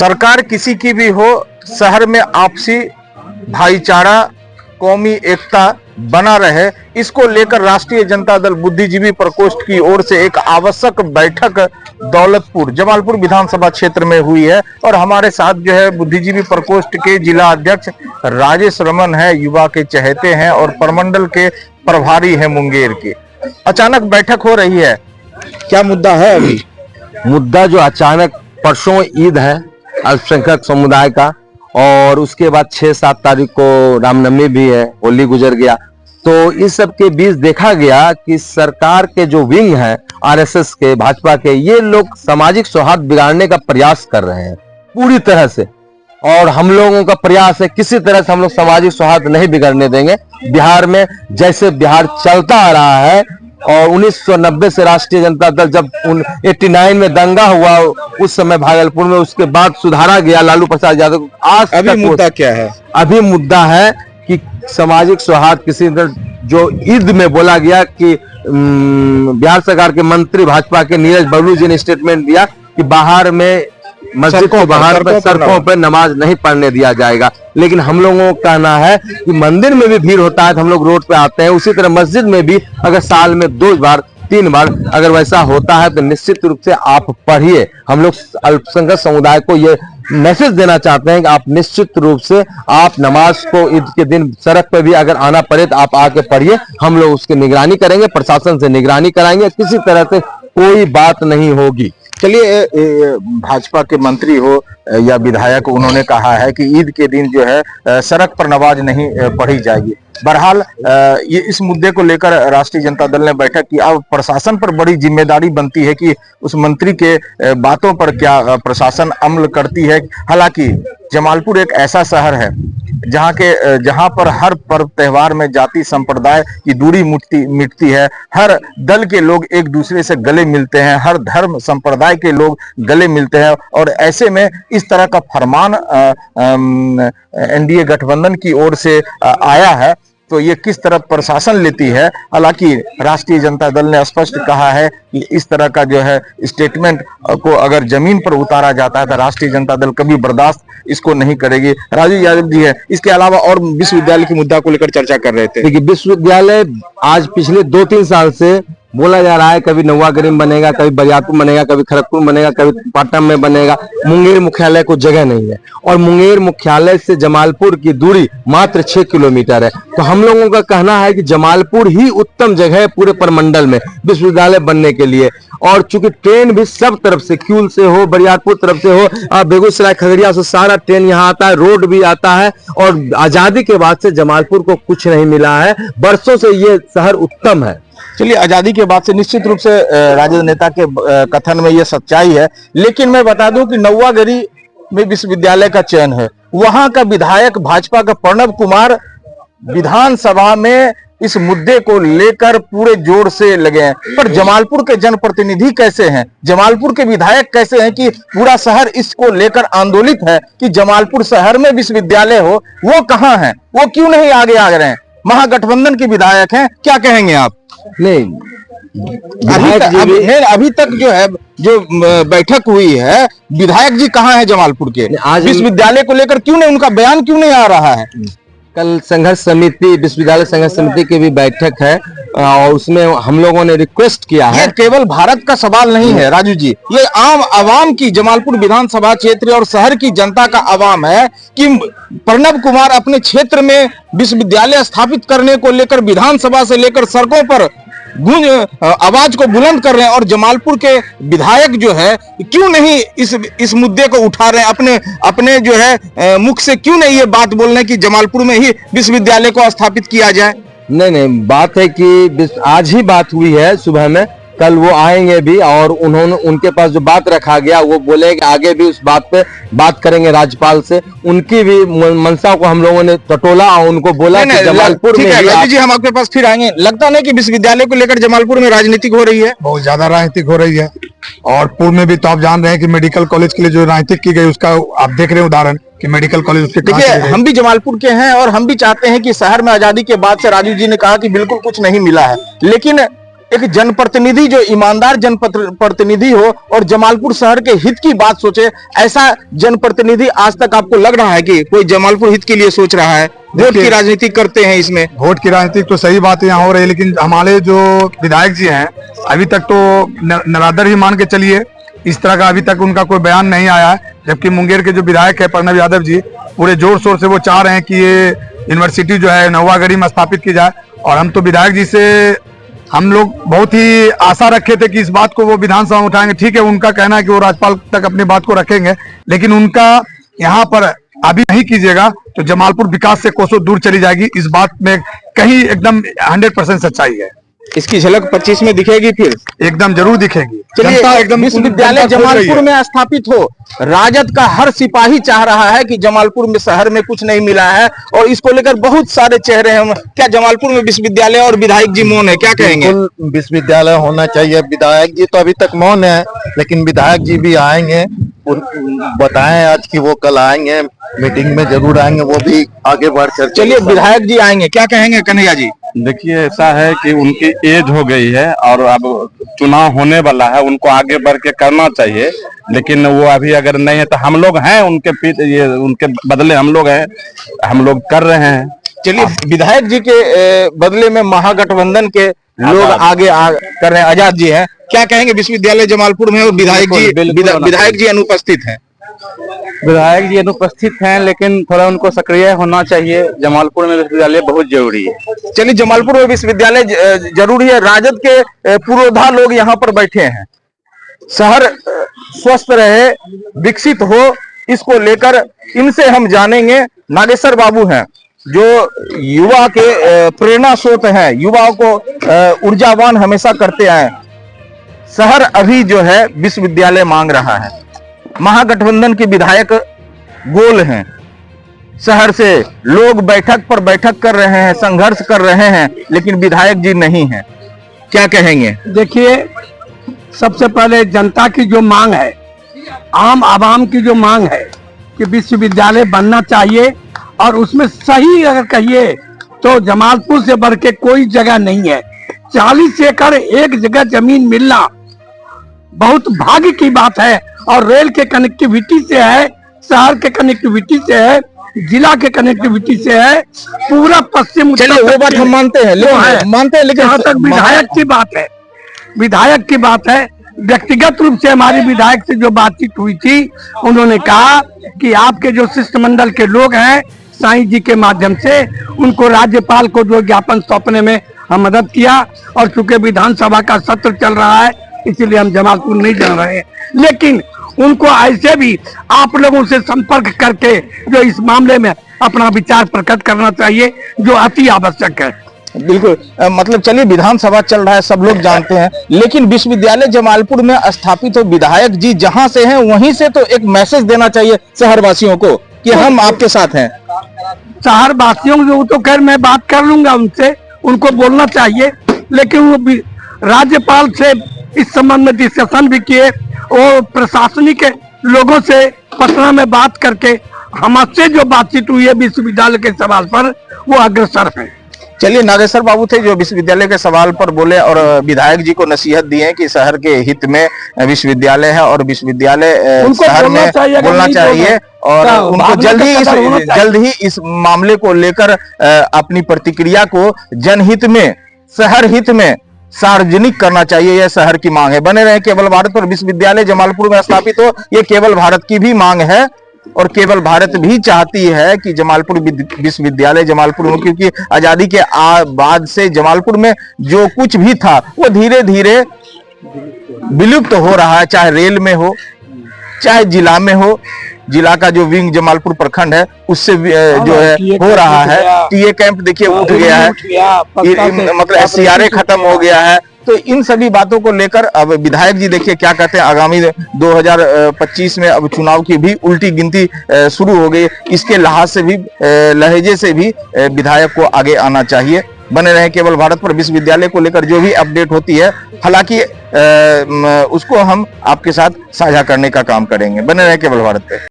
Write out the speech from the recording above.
सरकार किसी की भी हो, शहर में आपसी भाईचारा, कौमी एकता बना रहे, इसको लेकर राष्ट्रीय जनता दल बुद्धिजीवी प्रकोष्ठ की ओर से एक आवश्यक बैठक दौलतपुर जमालपुर विधानसभा क्षेत्र में हुई है। और हमारे साथ जो है बुद्धिजीवी प्रकोष्ठ के जिला अध्यक्ष राजेश रमन है, युवा के चहेते हैं और प्रमंडल के प्रभारी हैं मुंगेर के। अचानक बैठक हो रही है, क्या मुद्दा है? अभी मुद्दा जो अचानक परसों ईद है अल्पसंख्यक समुदाय का, और उसके बाद 6-7 तारीख को रामनवमी भी है, होली गुजर गया। तो इस सब के बीच देखा गया कि सरकार के जो विंग है आरएसएस के, भाजपा के, ये लोग सामाजिक सौहार्द बिगाड़ने का प्रयास कर रहे हैं पूरी तरह से। और हम लोगों का प्रयास है किसी तरह से हम लोग सामाजिक सौहार्द नहीं बिगड़ने देंगे। बिहार में जैसे बिहार चलता आ रहा है, और 1990 से राष्ट्रीय जनता दल जब 89 में दंगा हुआ उस समय भागलपुर में, उसके बाद सुधारा गया लालू प्रसाद यादव। आज अभी मुद्दा क्या है? अभी मुद्दा है कि सामाजिक सौहार्द किसी तरह, जो ईद में बोला गया कि बिहार सरकार के मंत्री भाजपा के नीरज बबलू जी ने स्टेटमेंट दिया कि बाहर में मस्जिद को बाहर पर सड़कों पर नमाज नहीं पढ़ने दिया जाएगा। लेकिन हम लोगों का कहना है कि मंदिर में भी भीड़ होता है तो हम लोग रोड पे आते हैं, उसी तरह मस्जिद में भी अगर साल में 2 बार 3 बार अगर वैसा होता है तो निश्चित रूप से आप पढ़िए। हम लोग अल्पसंख्यक समुदाय को ये मैसेज देना चाहते हैं कि आप निश्चित रूप से आप नमाज को ईद के दिन सड़क पर भी अगर आना पड़े तो आप आके पढ़िए। हम लोग उसकी निगरानी करेंगे, प्रशासन से निगरानी कराएंगे, किसी तरह से कोई बात नहीं होगी। चलिए, भाजपा के मंत्री हो या विधायक, उन्होंने कहा है कि ईद के दिन जो है सड़क पर नमाज नहीं पढ़ी जाएगी। बहरहाल ये इस मुद्दे को लेकर राष्ट्रीय जनता दल ने बैठक की। अब प्रशासन पर बड़ी जिम्मेदारी बनती है कि उस मंत्री के बातों पर क्या प्रशासन अमल करती है। हालांकि जमालपुर एक ऐसा शहर है जहां पर हर पर्व त्योहार में जाति संप्रदाय की दूरी मिटती है, हर दल के लोग एक दूसरे से गले मिलते हैं, हर धर्म संप्रदाय के लोग गले मिलते हैं। और ऐसे में इस तरह का फरमान एनडीए गठबंधन की ओर से आया है, तो ये किस तरह प्रशासन लेती है। हालांकि राष्ट्रीय जनता दल ने स्पष्ट कहा है कि इस तरह का जो है स्टेटमेंट को अगर जमीन पर उतारा जाता है तो राष्ट्रीय जनता दल कभी बर्दाश्त इसको नहीं करेगी। राजू यादव जी है, इसके अलावा और विश्वविद्यालय के मुद्दा को लेकर चर्चा कर रहे थे। देखिए, विश्वविद्यालय आज पिछले 2-3 साल से बोला जा रहा है कभी नवागरिम बनेगा, कभी बरियारपुर बनेगा, कभी खड़गपुर बनेगा, कभी पाटन में बनेगा। मुंगेर मुख्यालय को जगह नहीं है, और मुंगेर मुख्यालय से जमालपुर की दूरी मात्र 6 किलोमीटर है। तो हम लोगों का कहना है कि जमालपुर ही उत्तम जगह है पूरे प्रमंडल में विश्वविद्यालय बनने के लिए। और चूंकि ट्रेन भी सब तरफ से, क्यूल से हो, बरियारपुर तरफ से हो, बेगूसराय खगड़िया से सारा ट्रेन यहाँ आता है, रोड भी आता है। और आजादी के बाद से जमालपुर को कुछ नहीं मिला है, बरसों से ये शहर उत्तम है। चलिए, आजादी के बाद से निश्चित रूप से राजद नेता के कथन में यह सच्चाई है। लेकिन मैं बता दूं कि नौवागढ़ी में विश्वविद्यालय का चयन है, वहां का विधायक भाजपा का प्रणब कुमार विधानसभा में इस मुद्दे को लेकर पूरे जोर से लगे हैं। पर जमालपुर के जनप्रतिनिधि कैसे हैं, जमालपुर के विधायक कैसे हैं कि पूरा शहर इसको लेकर आंदोलित है कि जमालपुर शहर में विश्वविद्यालय हो, वो कहां है, वो क्यों नहीं आगे आ रहे हैं? महागठबंधन के विधायक हैं, क्या कहेंगे आप? नहीं, अभी तक जो है जो बैठक हुई है, विधायक जी कहाँ है जमालपुर के? आज विश्वविद्यालय को लेकर क्यों नहीं, उनका बयान क्यों नहीं आ रहा है? कल संघर्ष समिति, विश्वविद्यालय संघर्ष समिति की भी बैठक है, और उसमें हम लोगों ने रिक्वेस्ट किया है। ये केवल भारत का सवाल नहीं है राजू जी, ये आम आवाम की, जमालपुर विधानसभा क्षेत्र और शहर की जनता का आवाम है कि प्रणब कुमार अपने क्षेत्र में विश्वविद्यालय स्थापित करने को लेकर विधानसभा से लेकर सड़कों पर गूंज आवाज को बुलंद कर रहे हैं। और जमालपुर के विधायक जो है क्यों नहीं इस मुद्दे को उठा रहे हैं, अपने जो है मुख से क्यों नहीं ये बात बोल रहे हैं कि जमालपुर में ही विश्वविद्यालय को स्थापित किया जाए? नहीं, बात है कि आज ही बात हुई है सुबह में, कल वो आएंगे भी, और उन्होंने, उनके पास जो बात रखा गया वो बोले कि आगे भी उस बात पे बात करेंगे राज्यपाल से। उनकी भी मंशा को हम लोगों ने टटोला और उनको बोला कि जमालपुर में जी हम आपके पास फिर आएंगे। लगता नहीं कि विश्वविद्यालय को लेकर जमालपुर में राजनीतिक हो रही है? बहुत ज्यादा राजनीतिक हो रही है, और पूर्व में भी तो आप जान रहे हैं कि मेडिकल कॉलेज के लिए जो राजनीतिक की गई उसका आप देख रहे हैं उदाहरण कि मेडिकल कॉलेज उसके। देखिए, हम भी जमालपुर के हैं और हम भी चाहते हैं कि शहर में आजादी के बाद से, राजू जी ने कहा कि बिल्कुल कुछ नहीं मिला है, लेकिन एक जनप्रतिनिधि जो ईमानदार जनप्रतिनिधि हो और जमालपुर शहर के हित की बात सोचे, ऐसा जनप्रतिनिधि आज तक आपको लग रहा है कि कोई जमालपुर हित के लिए सोच रहा है? वोट की राजनीति करते हैं इसमें। वोट की राजनीति तो सही बात है यहाँ हो रही है, लेकिन हमारे जो विधायक जी हैं अभी तक तो निरादर ही मान के चलिए, इस तरह का अभी तक उनका कोई बयान नहीं आया है। जबकि मुंगेर के जो विधायक है प्रणव यादव जी पूरे जोर शोर से वो चाह रहे हैं कि ये यूनिवर्सिटी जो है नौवागढ़ी में स्थापित की जाए। और हम तो विधायक जी से हम लोग बहुत ही आशा रखे थे कि इस बात को वो विधानसभा में उठाएंगे। ठीक है, उनका कहना है कि वो राज्यपाल तक अपनी बात को रखेंगे, लेकिन उनका यहाँ पर अभी नहीं कीजिएगा तो जमालपुर विकास से कोसों दूर चली जाएगी। इस बात में कहीं एकदम 100% सच्चाई है। इसकी झलक 25 में दिखेगी, फिर एकदम जरूर दिखेगी। चलिए, एकदम विश्वविद्यालय जमालपुर में स्थापित हो, राजद का हर सिपाही चाह रहा है कि जमालपुर में शहर में कुछ नहीं मिला है और इसको लेकर बहुत सारे चेहरे हैं। क्या जमालपुर में विश्वविद्यालय और विधायक जी मौन है? क्या कहेंगे? विश्वविद्यालय होना चाहिए। विधायक जी तो अभी तक मौन है, लेकिन विधायक जी भी आएंगे, बताएं आज कि वो कल आएंगे, मीटिंग में जरूर आएंगे, वो भी आगे बढ़ कर। चलिए, विधायक जी आएंगे, क्या कहेंगे कन्हैया जी? देखिए, ऐसा है कि उनकी एज हो गई है और अब चुनाव होने वाला है, उनको आगे बढ़ के करना चाहिए, लेकिन वो अभी अगर नहीं है तो हम लोग हैं उनके पीछे, ये उनके बदले हम लोग हैं, हम लोग कर रहे हैं। चलिए, विधायक जी के बदले में महागठबंधन के लोग आगे कर रहे हैं। आजाद जी हैं, क्या कहेंगे? विश्वविद्यालय जमालपुर में और विधायक जी अनुपस्थित हैं। विधायक जी अनुपस्थित हैं, लेकिन थोड़ा उनको सक्रिय होना चाहिए। जमालपुर में विश्वविद्यालय बहुत जरूरी है। चलिए, जमालपुर में विश्वविद्यालय जरूरी है। राजद के पुरोधा लोग यहाँ पर बैठे हैं। शहर स्वस्थ रहे, विकसित हो, इसको लेकर इनसे हम जानेंगे। नागेश्वर बाबू हैं जो युवा के प्रेरणा स्रोत हैं, युवाओं को ऊर्जावान हमेशा करते आए। शहर अभी जो है विश्वविद्यालय मांग रहा है। महागठबंधन के विधायक गोल हैं, शहर से लोग बैठक पर बैठक कर रहे हैं, संघर्ष कर रहे हैं, लेकिन विधायक जी नहीं हैं। क्या कहेंगे? देखिए, सबसे पहले जनता की जो मांग है, आम आवाम की जो मांग है कि विश्वविद्यालय बनना चाहिए, और उसमें सही अगर कहिए तो जमालपुर से बढ़ के कोई जगह नहीं है। 40 एकड़ एक जगह जमीन मिलना बहुत भाग्य की बात है, और रेल के कनेक्टिविटी से है, शहर के कनेक्टिविटी से है, जिला के कनेक्टिविटी से है, पूरा पश्चिम। चलिए, वो बात हम मानते हैं, लेकिन जहाँ तक विधायक की बात है, विधायक की बात है, व्यक्तिगत रूप से हमारी विधायक से जो बातचीत हुई थी, उन्होंने कहा कि आपके जो शिष्टमंडल के लोग हैं, साईं जी के माध्यम से उनको राज्यपाल को जो ज्ञापन सौंपने में हम मदद किया, और चूंकि विधानसभा का सत्र चल रहा है इसलिए हम जमालपुर नहीं जा रहे हैं। लेकिन उनको ऐसे भी आप लोगों से संपर्क करके जो इस मामले में अपना विचार प्रकट करना चाहिए, जो अति आवश्यक है। बिल्कुल, मतलब चलिए, विधानसभा चल रहा है, सब लोग जानते हैं, लेकिन विश्वविद्यालय जमालपुर में स्थापित हो, विधायक जी जहां से हैं वहीं से तो एक मैसेज देना चाहिए शहरवासियों को कि हम आपके साथ हैं। शहर वासियों को तो खैर मैं बात कर लूंगा उनसे, उनको बोलना चाहिए, लेकिन वो राज्यपाल से इस संबंध में डिस्कशन भी किए, और प्रशासनिक लोगों से पटना में बात करके हमसे जो बातचीत हुई है विश्वविद्यालय के सवाल पर, वो अग्रसर है। चलिए, नागेश्वर बाबू थे जो विश्वविद्यालय के सवाल पर बोले और विधायक जी को नसीहत दी है कि शहर के हित में विश्वविद्यालय है और विश्वविद्यालय शहर में बोलना चाहिए, और उनको जल्द ही इस मामले को लेकर अपनी प्रतिक्रिया को जनहित में, शहर हित में सार्वजनिक करना चाहिए। यह शहर की मांग है। बने रहे केवल भारत पर। विश्वविद्यालय जमालपुर में स्थापित हो, यह केवल भारत की भी मांग है, और केवल भारत भी चाहती है कि जमालपुर विश्वविद्यालय जमालपुर में, क्योंकि आजादी के बाद से जमालपुर में जो कुछ भी था वो धीरे धीरे विलुप्त हो रहा है, चाहे रेल में हो, चाहे जिला में हो। जिला का जो विंग जमालपुर प्रखंड है उससे जो है हो रहा है। टीए कैंप देखिए उठ गया है, मतलब SCRA खत्म हो गया है। तो इन सभी बातों को लेकर अब विधायक जी देखिए क्या कहते हैं। आगामी 2025 में अब चुनाव की भी उल्टी गिनती शुरू हो गई। इसके लिहाज से भी, लहजे से भी विधायक को आगे आना चाहिए। बने रहे केवल भारत पर। विश्वविद्यालय को लेकर जो भी अपडेट होती है, हालांकि उसको हम आपके साथ साझा करने का काम करेंगे। बने रहे केवल भारत पे।